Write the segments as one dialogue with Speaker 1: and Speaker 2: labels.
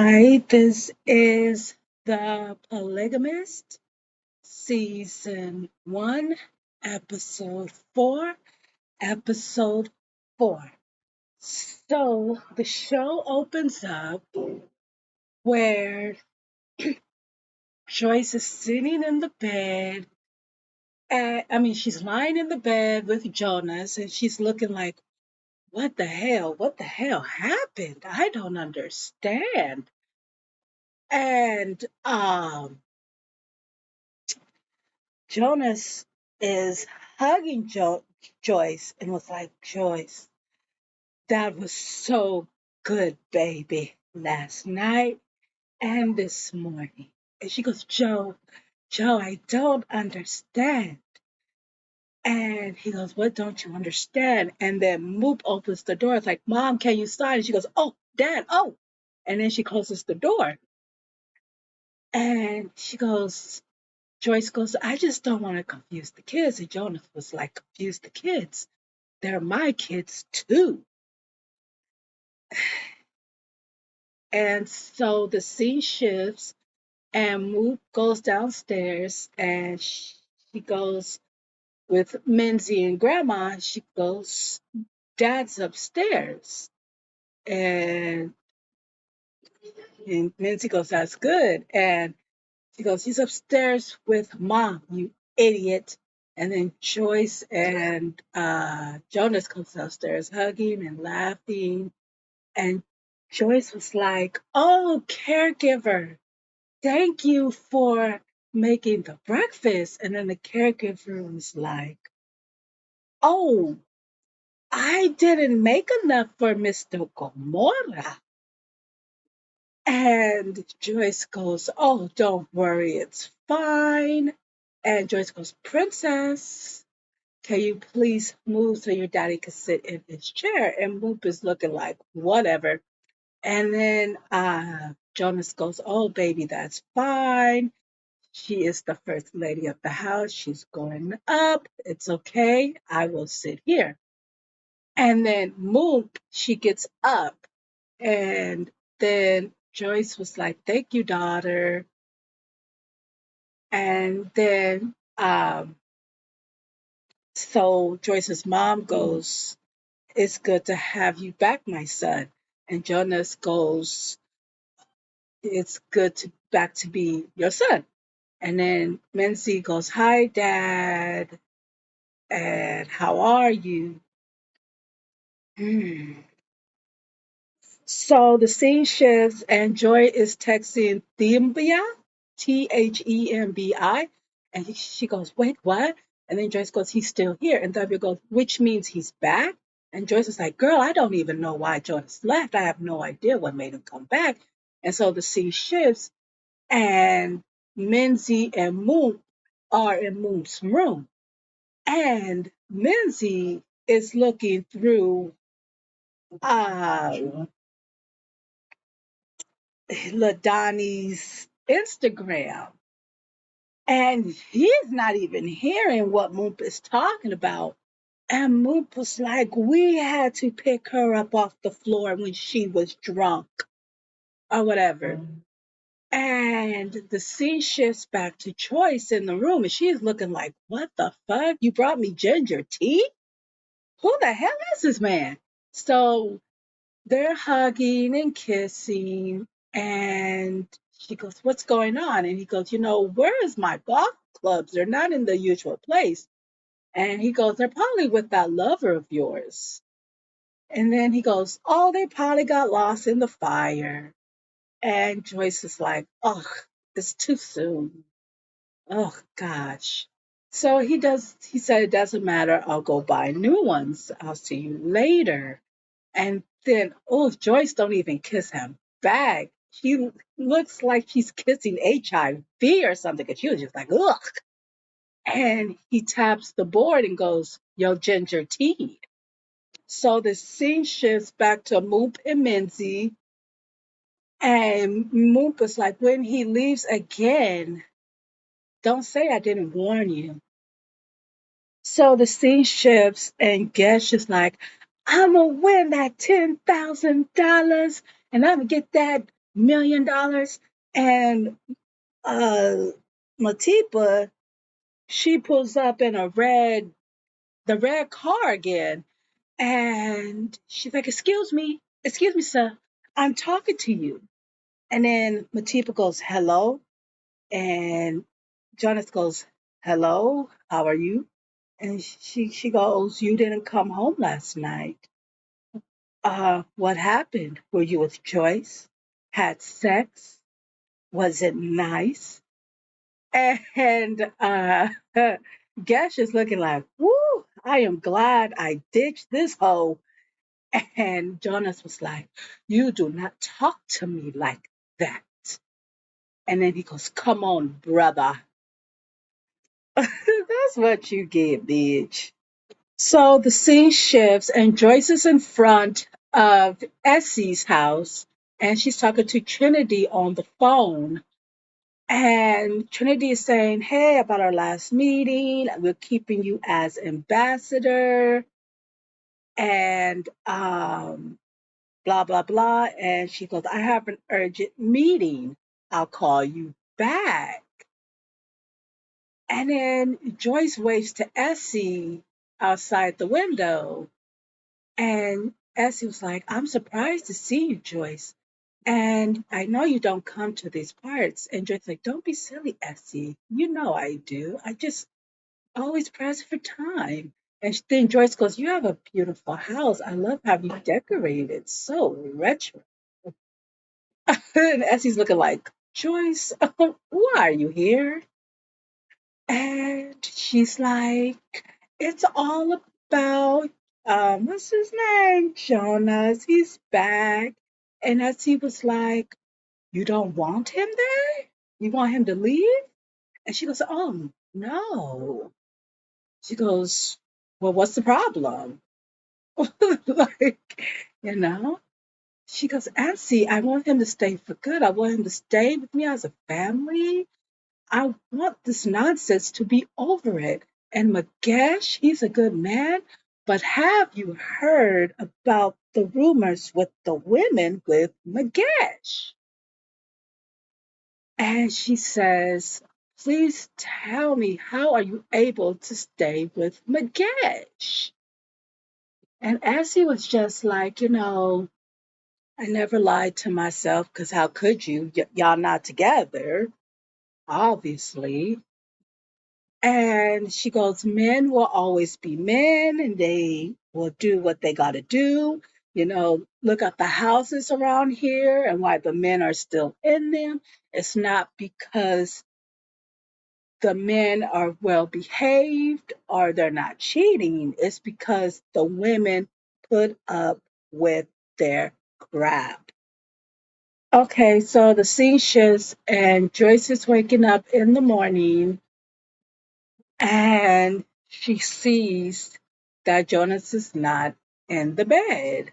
Speaker 1: Hi, this is the Polygamist, Season 1, Episode 4, Episode 4. So the show opens up where Joyce is sitting in the bed. She's lying in the bed with Jonas and she's looking like, what the hell? What the hell happened? I don't understand. And Jonas is hugging Joyce and was like, Joyce, that was so good, baby, last night and this morning. And she goes, Joe, I don't understand. And he goes, what don't you understand? And then Moop opens the door. It's like, Mom, can you sign? And she goes, oh, Dad, oh. And then she closes the door. And Joyce goes, I just don't want to confuse the kids. And Jonas was like, confuse the kids. They're my kids too. And so the scene shifts, and Moop goes downstairs, and she goes with Minzy and Grandma. She goes, Dad's upstairs. And, and Minzy goes, that's good. And she goes, he's upstairs with Mom, you idiot. And then Joyce and Jonas comes downstairs hugging and laughing. And Joyce was like, oh, caregiver, thank you for making the breakfast. And then the caregiver was like, oh, I didn't make enough for Mr. Gomorrah. And Joyce goes, oh, don't worry, it's fine. And Joyce goes, Princess, can you please move so your daddy can sit in his chair? And Moop is looking like, whatever. And then Jonas goes, oh, baby, that's fine. She is the first lady of the house. She's going up. It's okay. I will sit here. And then Moop, she gets up. And then Joyce was like, thank you, daughter. And then, so Joyce's mom goes, it's good to have you back, my son. And Jonas goes, it's good to back to be your son. And then Mincy goes, hi, Dad. And how are you? Hmm. So the scene shifts, and Joy is texting Thembia, Thembi. And she goes, wait, what? And then Joyce goes, he's still here. And Thembia goes, which means he's back? And Joyce is like, girl, I don't even know why Jonas left. I have no idea what made him come back. And so the scene shifts, and Minzy and Moon are in Moon's room. And Minzy is looking through uh, LaDonnie's Instagram. And he's not even hearing what Moop is talking about. And Moop was like, we had to pick her up off the floor when she was drunk or whatever. And the scene shifts back to Joyce in the room, and she's looking like, what the fuck? You brought me ginger tea? Who the hell is this man? So they're hugging and kissing, and she goes, what's going on? And he goes, where is my golf clubs? They're not in the usual place. And he goes, they're probably with that lover of yours. And then he goes, oh, they probably got lost in the fire. And Joyce is like, oh, it's too soon. Oh, gosh. So he said, it doesn't matter. I'll go buy new ones. I'll see you later. And then, oh, Joyce don't even kiss him back. She looks like she's kissing HIV or something, because she was just like, ugh. And he taps the board and goes, yo, ginger tea. So the scene shifts back to Moop and Minzy. And Moop is like, when he leaves again, don't say I didn't warn you. So the scene shifts, and Gesh is like, I'm going to win that $10,000 and I'm going to get that $1 million. And uh Matipa, she pulls up in the red car again. And she's like, excuse me, sir, I'm talking to you. And then Matipa goes, hello. And Jonas goes, hello, how are you? And she goes, you didn't come home last night. What happened? Were you with Joyce? Had sex? Was it nice? And Gesh is looking like, woo, I am glad I ditched this hoe. And Jonas was like, you do not talk to me like that. And then he goes, come on, brother. That's what you get, bitch. So the scene shifts, and Joyce is in front of Essie's house, and she's talking to Trinity on the phone. And Trinity is saying, hey, about our last meeting, we're keeping you as ambassador, and blah, blah, blah. And she goes, I have an urgent meeting. I'll call you back. And then Joyce waves to Essie outside the window. And Essie was like, I'm surprised to see you, Joyce. And I know you don't come to these parts. And Joyce's like, don't be silly, Essie. You know I do. I just always press for time. And then Joyce goes, you have a beautiful house. I love how you decorated it. So retro. And Essie's looking like, Joyce, why are you here? And she's like, it's all about, what's his name? Jonas. He's back. And Essie was like, you don't want him there? You want him to leave? And she goes, oh, no. She goes, well, what's the problem? Like, you know? She goes, Essie, I want him to stay for good. I want him to stay with me as a family. I want this nonsense to be over it. And Magesh, he's a good man, but have you heard about the rumors with the women with Magesh? And she says, please tell me, how are you able to stay with Magesh? And Essie was just like, I never lied to myself because how could you? Y'all not together, obviously. And she goes, men will always be men and they will do what they got to do. Look at the houses around here and why the men are still in them. It's not because the men are well behaved or they're not cheating. It's because the women put up with their crap. Okay, so the scene shifts and Joyce is waking up in the morning and she sees that Jonas is not in the bed.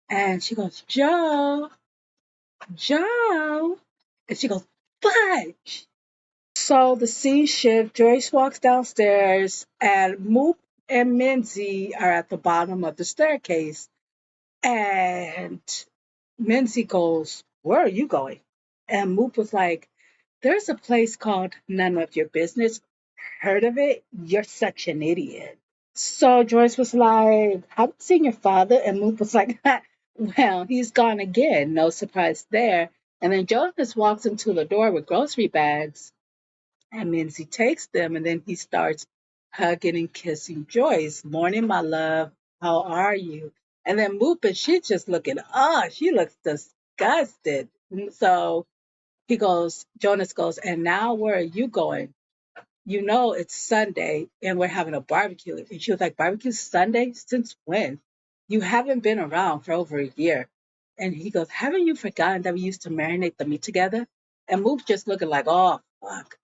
Speaker 1: And she goes, Joe, Joe. And she goes, fudge. So the scene shift, Joyce walks downstairs and Moop and Minzy are at the bottom of the staircase. And Minzy goes, where are you going? And Moop was like, there's a place called None of Your Business. Heard of it? You're such an idiot. So Joyce was like, haven't seen your father. And Moop was like, well, he's gone again. No surprise there. And then Jonas walks into the door with grocery bags. And Minzy takes them. And then he starts hugging and kissing Joyce. Morning, my love. How are you? And then Moop, and she's just looking, she looks disgusted. So Jonas goes, and now where are you going? It's Sunday and we're having a barbecue. And she was like, barbecue Sunday? Since when? You haven't been around for over a year. And he goes, haven't you forgotten that we used to marinate the meat together? And Moop's just looking like, oh, fuck.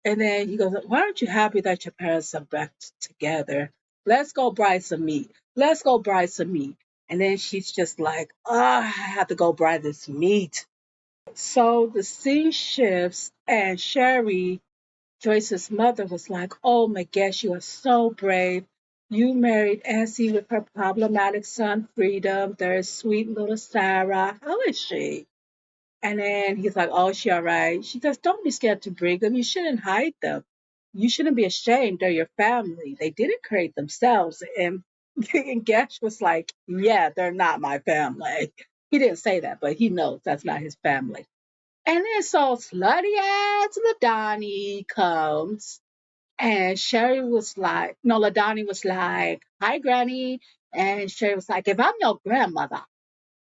Speaker 1: And then he goes, why aren't you happy that your parents are back together? Let's go bride some meat. Let's go bride some meat. And then she's just like, I have to go bride this meat. So the scene shifts and Sherry, Joyce's mother, was like, oh my gosh, you are so brave. You married Essie with her problematic son, Freedom. There's sweet little Sarah. How is she? And then he's like, oh, she all right. She says, don't be scared to bring them. You shouldn't hide them. You shouldn't be ashamed. They're your family. They didn't create themselves. And Gash was like, yeah, they're not my family. He didn't say that, but he knows that's not his family. And then so slutty ass Ladani comes. And Sherry was like, no, Ladani was like, hi, Granny. And Sherry was like, if I'm your grandmother,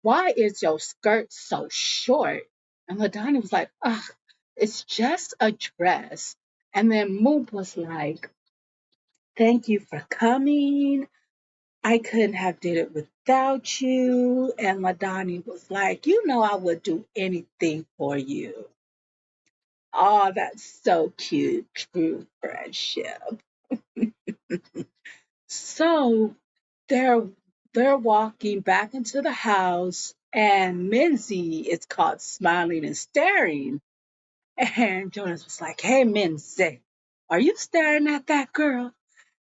Speaker 1: why is your skirt so short? And Ladani was like, ugh, it's just a dress. And then Moop was like, thank you for coming. I couldn't have did it without you. And Ladani was like, you know I would do anything for you. Oh, that's so cute. True friendship. So they're they're walking back into the house and Minzy is caught smiling and staring. And Jonas was like, hey Minzy, are you staring at that girl?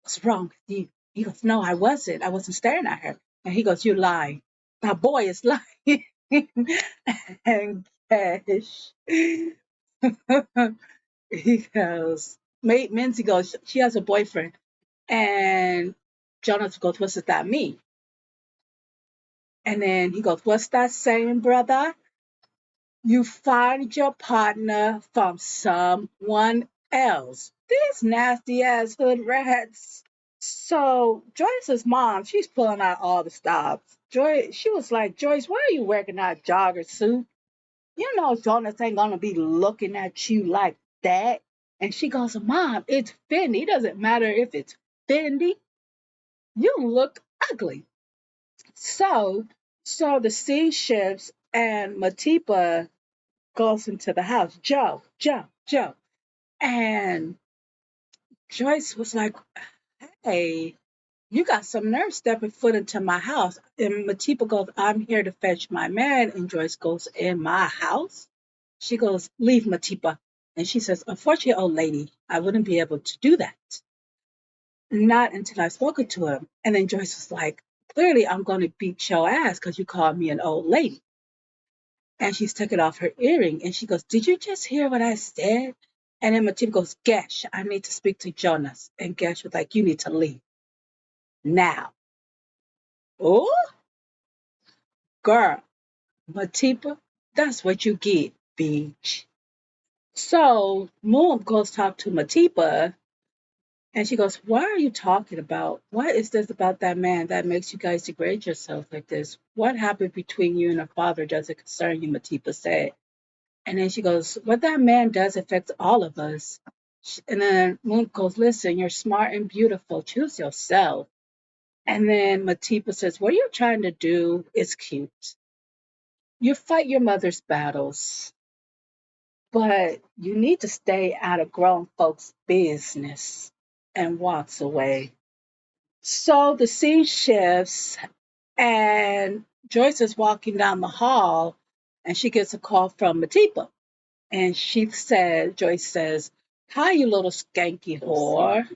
Speaker 1: What's wrong with you? He goes, no, I wasn't. I wasn't staring at her. And he goes, you lie. That boy is lying. And Cash, he goes, Minzy goes, she has a boyfriend. And Jonas goes, what does that mean? And then he goes, what's that saying, brother? You find your partner from someone else. These nasty ass hood rats. So Joyce's mom, she's pulling out all the stops. She was like, Joyce, why are you wearing that jogger suit? You know Jonas ain't gonna be looking at you like that. And she goes, Mom, it's Fendi. It doesn't matter if it's Fendi. You look ugly. So, so the scene shifts and Matipa goes into the house. Joe, Joe, Joe. And Joyce was like, hey, you got some nerve stepping foot into my house. And Matipa goes, I'm here to fetch my man. And Joyce goes, in my house? She goes, leave Matipa. And she says, unfortunately, old lady, I wouldn't be able to do that. Not until I've spoken to him. And then Joyce was like, clearly I'm going to beat your ass because you called me an old lady. And she's taking off her earring and she goes, did you just hear what I said? And then Matilda goes, Gesh, I need to speak to Jonas. And Gesh was like, you need to leave now. Oh, girl, Matipa, that's what you get, bitch. So Moon goes talk to Matipa and she goes, what are you talking about? What is this about that man that makes you guys degrade yourself like this? What happened between you and her father doesn't concern you, Matipa said. And then she goes, what that man does affects all of us. And then Moon goes, listen, you're smart and beautiful. Choose yourself. And then Matipa says, what you're trying to do is cute. You fight your mother's battles, but you need to stay out of grown folks' business, and walks away. So the scene shifts, and Joyce is walking down the hall, and she gets a call from Matipa. And she says, Joyce says, hi, you little skanky whore.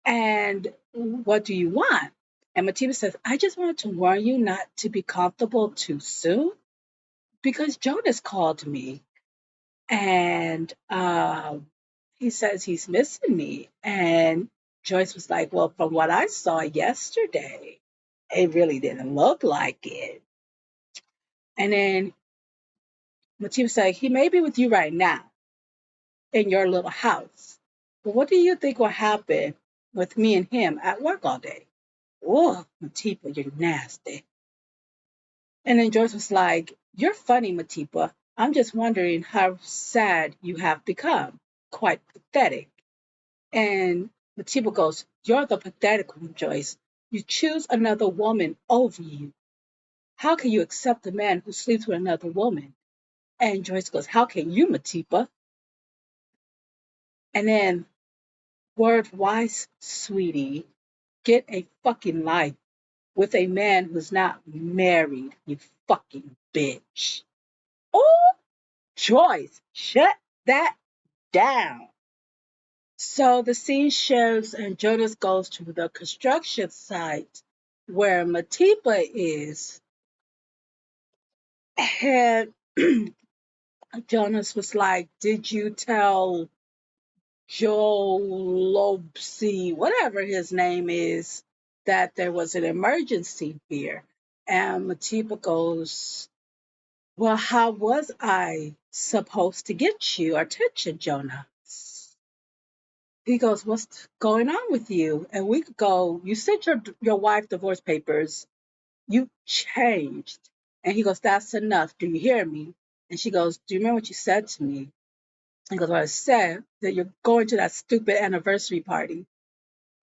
Speaker 1: And what do you want? And Matilda says, I just wanted to warn you not to be comfortable too soon because Jonas called me and he says he's missing me. And Joyce was like, well, from what I saw yesterday, it really didn't look like it. And then Matilda said, he may be with you right now in your little house. But what do you think will happen with me and him at work all day? Oh, Matipa, you're nasty. And then Joyce was like, you're funny, Matipa. I'm just wondering how sad you have become. Quite pathetic. And Matipa goes, you're the pathetic one, Joyce. You choose another woman over you. How can you accept a man who sleeps with another woman? And Joyce goes, how can you, Matipa? And then word wise, sweetie, get a fucking life with a man who's not married, you fucking bitch. Oh, Joyce, shut that down. So the scene shifts, and Jonas goes to the construction site where Matipa is. And Jonas was like, "Did you tell Joe Lobsey, whatever his name is, that there was an emergency here?" And Matipa goes, "Well, how was I supposed to get you attention, Jonas?" He goes, "What's going on with you?" And we could go, "You sent your wife divorce papers. You changed." And he goes, "That's enough. Do you hear me?" And she goes, "Do you remember what you said to me?" He goes, "What I said, that you're going to that stupid anniversary party.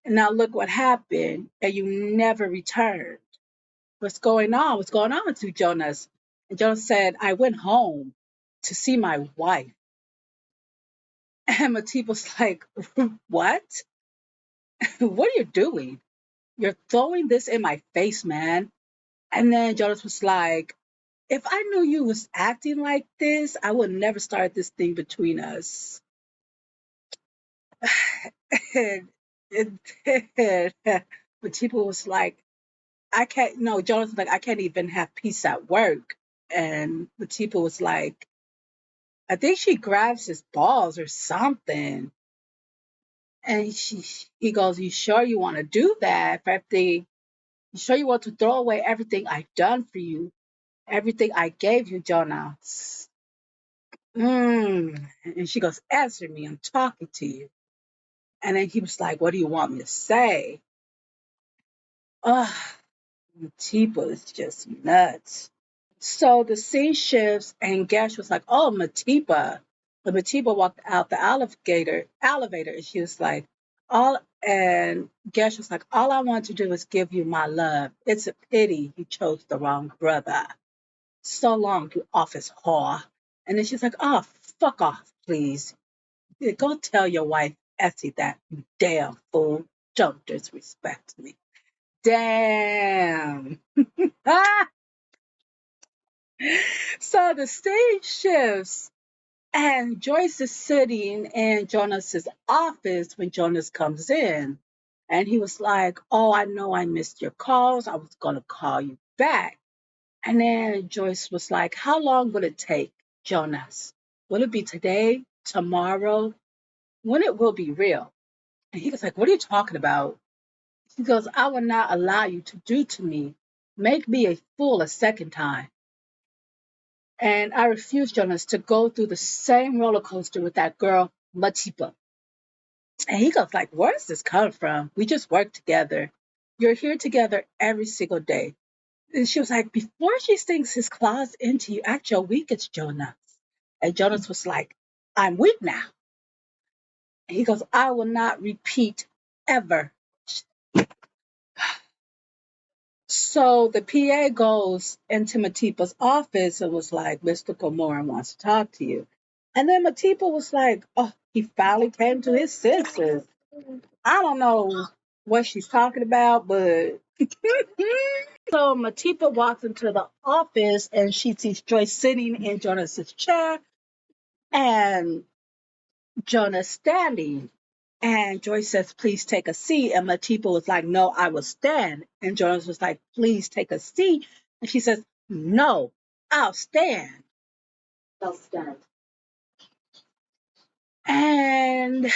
Speaker 1: And now look what happened. And you never returned. What's going on? What's going on with you, Jonas?" And Jonas said, "I went home to see my wife." And Matip was like, "What? What are you doing? You're throwing this in my face, man." And then Jonas was like, "If I knew you was acting like this, I would never start this thing between us." and, but people was like, "I can't." No, Jonas was like, "I can't even have peace at work." And the people was like, I think she grabs his balls or something. And he goes, "You sure you want to do that? For everything, you sure you want to throw away everything I've done for you? Everything I gave you, Jonas?" And she goes, "Answer me. I'm talking to you." And then he was like, "What do you want me to say?" Ugh, Matipa is just nuts. So the scene shifts, and Gash was like, "Oh, Matipa." But Matipa walked out the elevator, and she was like, "All," and Gash was like, "All I want to do is give you my love. It's a pity you chose the wrong brother. So long, you office whore." And then she's like, "Oh, fuck off, please. Yeah, go tell your wife Essie that, you damn fool. Don't disrespect me." Damn. Ah! So the stage shifts, and Joyce is sitting in Jonas's office when Jonas comes in. And he was like, "Oh, I know I missed your calls. I was going to call you back." And then Joyce was like, "How long will it take, Jonas? Will it be today, tomorrow? When it will be real?" And he was like, "What are you talking about?" He goes, "I will not allow you to do to me, make me a fool a second time. And I refuse, Jonas, to go through the same roller coaster with that girl, Matipa." And he goes like, "Where's this coming from? We just work together. You're here together every single day." And she was like, "Before she sinks his claws into you, act your weakest, Jonas." And Jonas was like, "I'm weak now." And he goes, "I will not repeat ever." So the PA goes into Matipa's office and was like, "Mr. Komoran wants to talk to you." And then Matipa was like, "Oh, he finally came to his senses." I don't know what she's talking about, but so Matipa walks into the office and she sees Joyce sitting in Jonas's chair and Jonas standing. And Joyce says, "Please take a seat." And Matipa was like, "No, I will stand." And Jonas was like, "Please take a seat." And she says, "No, I'll stand." I'll stand. And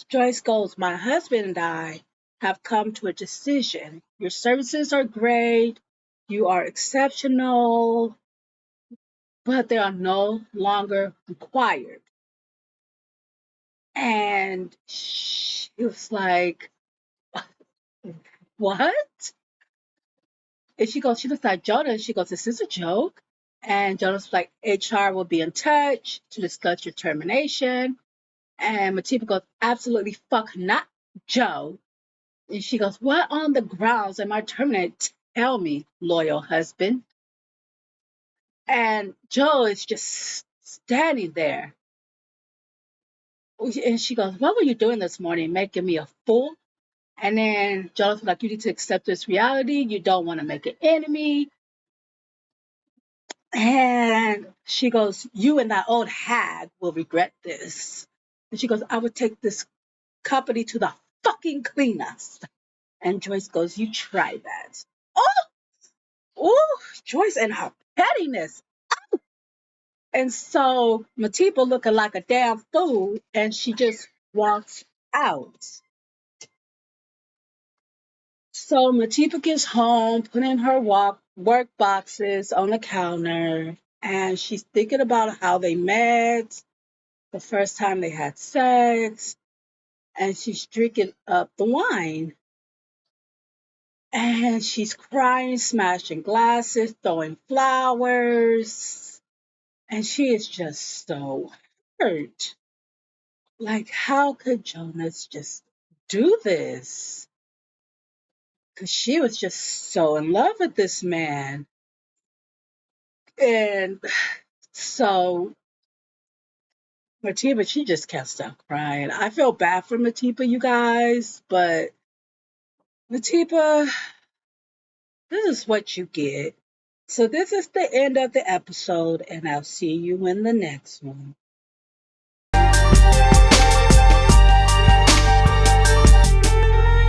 Speaker 1: Joyce goes, "My husband and I have come to a decision. Your services are great. You are exceptional, but they are no longer required." And she was like, "What?" And she looks at Jonas. She goes, "Is this a joke?" And Jonas was like, "HR will be in touch to discuss your termination." And Matipa goes, "Absolutely fuck not, Joe." And she goes, "What on the grounds am I terminated? Tell me, loyal husband." And Joe is just standing there. And she goes, "What were you doing this morning? Making me a fool?" And then Joe's like, "You need to accept this reality. You don't want to make an enemy." And she goes, "You and that old hag will regret this." And she goes, "I would take this company to the fucking cleaners. And Joyce goes, you try that. Oh, oh, Joyce and her pettiness. And so Matipa looking like a damn fool, and she just walks out. So Matipa gets home, putting her work boxes on the counter, and she's thinking about how they met, the first time they had sex, and she's drinking up the wine. And she's crying, smashing glasses, throwing flowers, and she is just so hurt. Like, how could Jonas just do this? Because she was just so in love with this man. And so Matipa, she just can't stop crying. I feel bad for Matipa, you guys, but Matipa, this is what you get. So this is the end of the episode, and I'll see you in the next one.